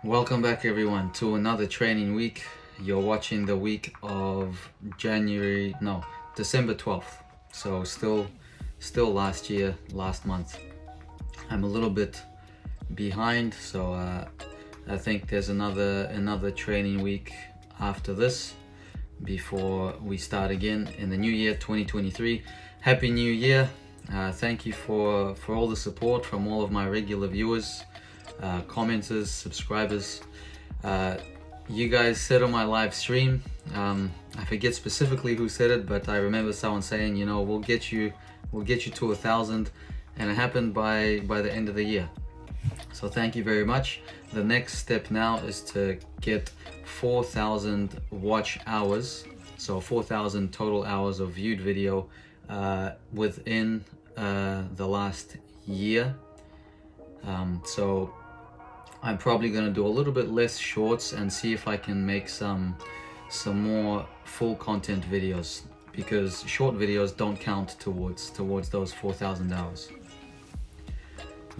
Welcome back everyone to another training week. You're watching the week of December 12th. So still last month. I'm a little bit behind, so I think there's another training week after this before we start again in the new year 2023. Happy New Year. Thank you for all the support from all of my regular viewers, commenters, subscribers. You guys said on my live stream, I forget specifically who said it, but I remember someone saying, we'll get you to 1,000, and it happened by the end of the year. So thank you very much. The next step now is to get 4,000 watch hours, so 4,000 total hours of viewed video within the last year. So I'm probably going to do a little bit less shorts and see if I can make some more full content videos, because short videos don't count towards those 4,000 hours.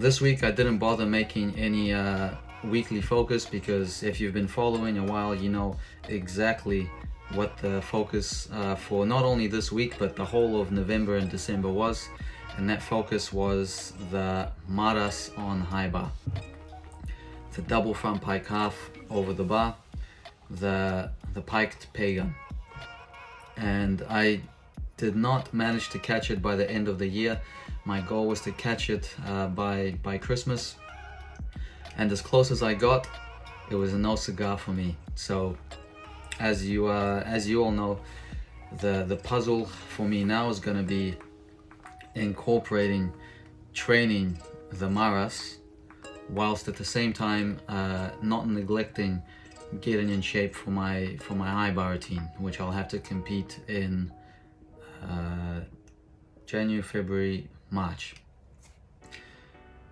This week I didn't bother making any weekly focus, because if you've been following a while, you know exactly what the focus for not only this week but the whole of November and December was, and that focus was the Maras on high bar. The double front pike half over the bar, the piked pagan. And I did not manage to catch it by the end of the year. My goal was to catch it by Christmas, and as close as I got, it was a no cigar for me. So as you all know, the puzzle for me now is going to be incorporating training the Maras, whilst at the same time not neglecting getting in shape for my high bar routine, which I'll have to compete in January, February, March.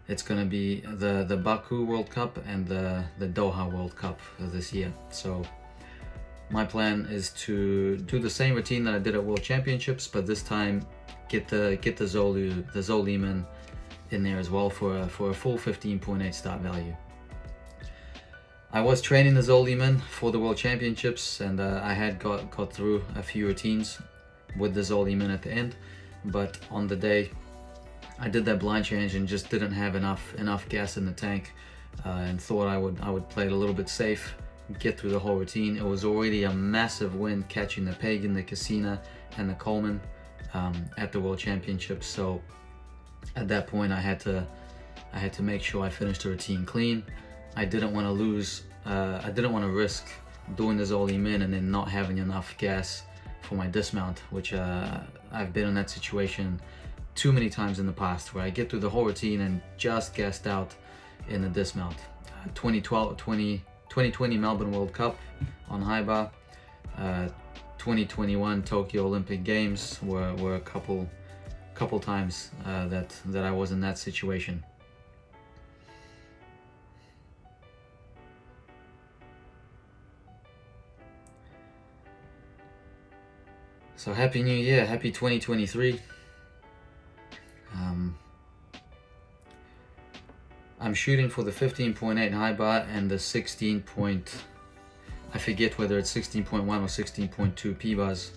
It's going to be the Baku World Cup and the Doha World Cup this year. So my plan is to do the same routine that I did at World Championships, but this time get the Zoliman in there as well for a full 15.8 start value. I was training the Zoliman for the World Championships, and I had got through a few routines with the Zoliman at the end, but on the day I did that blind change and just didn't have enough gas in the tank, and thought I would play it a little bit safe, get through the whole routine. It was already a massive win catching the Pagan, the Casina, and the Coleman at the World Championships. So at that point I had to make sure I finished the routine clean. I didn't want to lose, I didn't want to risk doing the Zoliman and then not having enough gas for my dismount, which I've been in that situation too many times in the past, where I get through the whole routine and just gassed out in the dismount. 2020 Melbourne World Cup on high bar, 2021 Tokyo Olympic Games were a couple times that I was in that situation. So happy New Year, happy 2023. I'm shooting for the 15.8 high bar and the 16 point, I forget whether it's 16.1 or 16.2 P bars,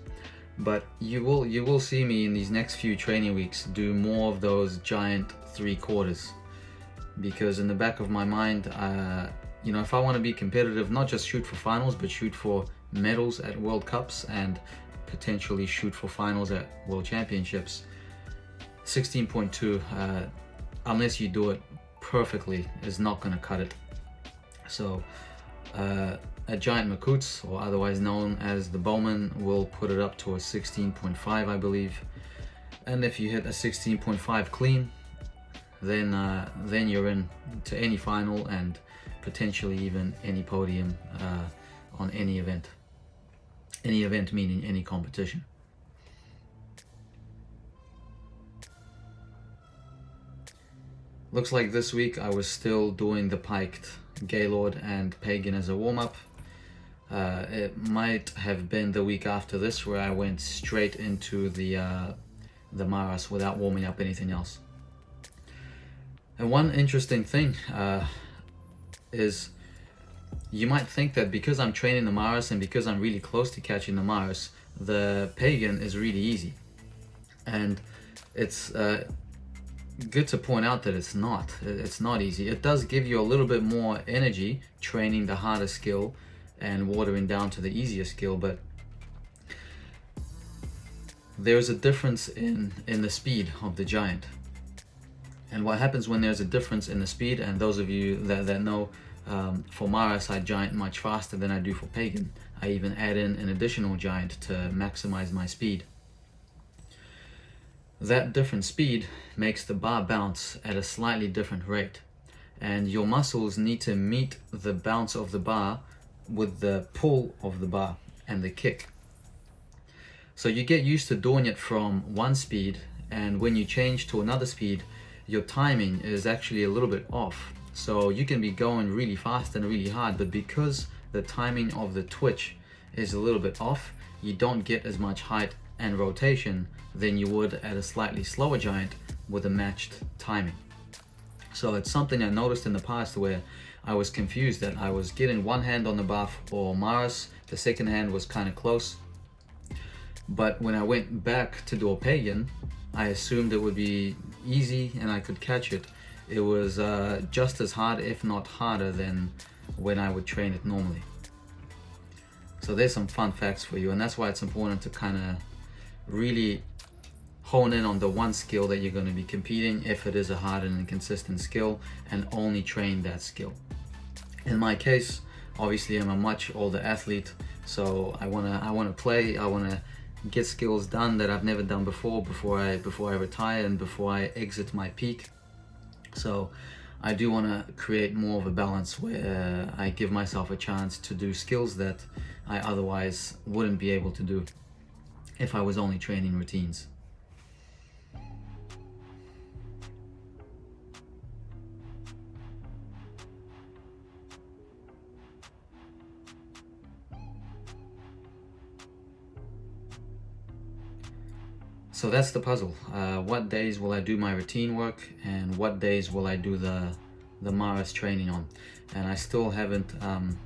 but you will see me in these next few training weeks do more of those giant 3/4, because in the back of my mind, if I want to be competitive, not just shoot for finals, but shoot for medals at World Cups and potentially shoot for finals at World Championships, 16.2, unless you do it perfectly, is not going to cut it. So a giant Makuts, or otherwise known as the Bowman, will put it up to a 16.5, I believe. And if you hit a 16.5 clean, then you're in to any final and potentially even any podium on any event. Any event meaning any competition. Looks like this week I was still doing the piked Gaylord and Pagan as a warm-up. It might have been the week after this where I went straight into the Maras without warming up anything else. And one interesting thing is You might think that because I'm training the Maris and because I'm really close to catching the Maris, the Pagan is really easy. And it's good to point out that it's not. It's not easy. It does give you a little bit more energy training the harder skill and watering down to the easier skill, but there's a difference in the speed of the giant. And what happens when there's a difference in the speed, and those of you that know, for Maris I giant much faster than I do for Pagan. I even add in an additional giant to maximize my speed. That different speed makes the bar bounce at a slightly different rate, and your muscles need to meet the bounce of the bar with the pull of the bar and the kick. So you get used to doing it from one speed, and when you change to another speed, your timing is actually a little bit off. So you can be going really fast and really hard, but because the timing of the twitch is a little bit off, you don't get as much height and rotation than you would at a slightly slower giant with a matched timing. So it's something I noticed in the past where I was confused that I was getting one hand on the bar for Maris, the second hand was kind of close. But when I went back to do a Pagan, I assumed it would be easy and I could catch it. It was just as hard, if not harder, than when I would train it normally. So there's some fun facts for you, and that's why it's important to kind of really hone in on the one skill that you're going to be competing if it is a hard and inconsistent skill, and only train that skill. In my case, obviously I'm a much older athlete, so I want to play, I want to get skills done that I've never done before I retire and before I exit my peak. So I do want to create more of a balance where I give myself a chance to do skills that I otherwise wouldn't be able to do if I was only training routines. So that's the puzzle. What days will I do my routine work, and what days will I do the Maris training on? And I still haven't,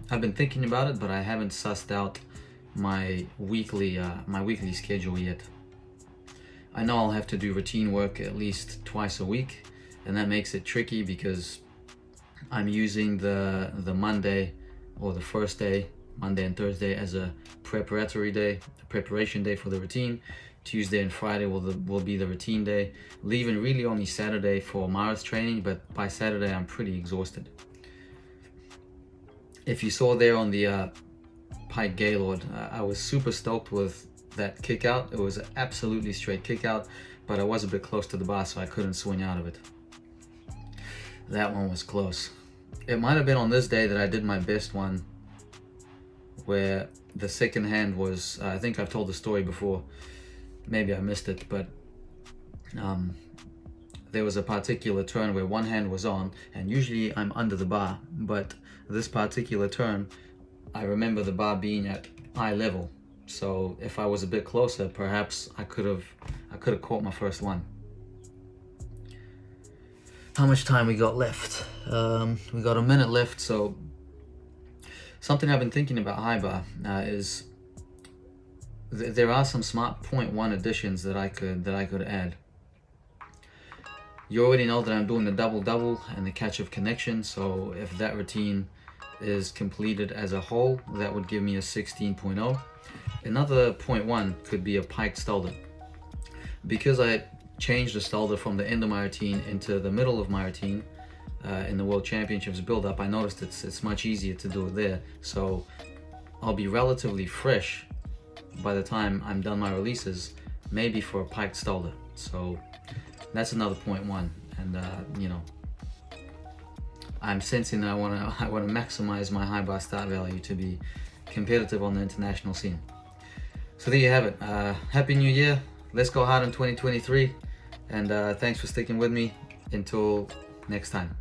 I've been thinking about it, but I haven't sussed out my weekly schedule yet. I know I'll have to do routine work at least twice a week, and that makes it tricky because I'm using the Monday or the first day, Monday and Thursday, as a preparatory day, a preparation day for the routine. Tuesday and Friday will be the routine day, leaving really only Saturday for Maris training, but by Saturday I'm pretty exhausted. If you saw there on the Pike Gaylord, I was super stoked with that kick out. It was an absolutely straight kick out, but I was a bit close to the bar, so I couldn't swing out of it. That one was close. It might have been on this day that I did my best one, where the second hand was, I think I've told the story before, maybe I missed it, but there was a particular turn where one hand was on, and usually I'm under the bar, but this particular turn, I remember the bar being at eye level. So if I was a bit closer, perhaps I could have caught my first one. How much time we got left? We got a minute left. So something I've been thinking about high bar is there are some smart 0.1 additions that I could add. You already know that I'm doing the double and the catch of connection, so if that routine is completed as a whole, that would give me a 16.0. Another 0.1 could be a pike stalder. Because I changed the stalder from the end of my routine into the middle of my routine in the World Championships build-up, I noticed it's much easier to do it there. So I'll be relatively fresh by the time I'm done my releases, maybe for a pike stalder. So that's another 0.1, and you know, I'm sensing that I want to maximize my high bar start value to be competitive on the international scene. So there you have it. Happy New Year. Let's go hard in 2023, and thanks for sticking with me. Until next time.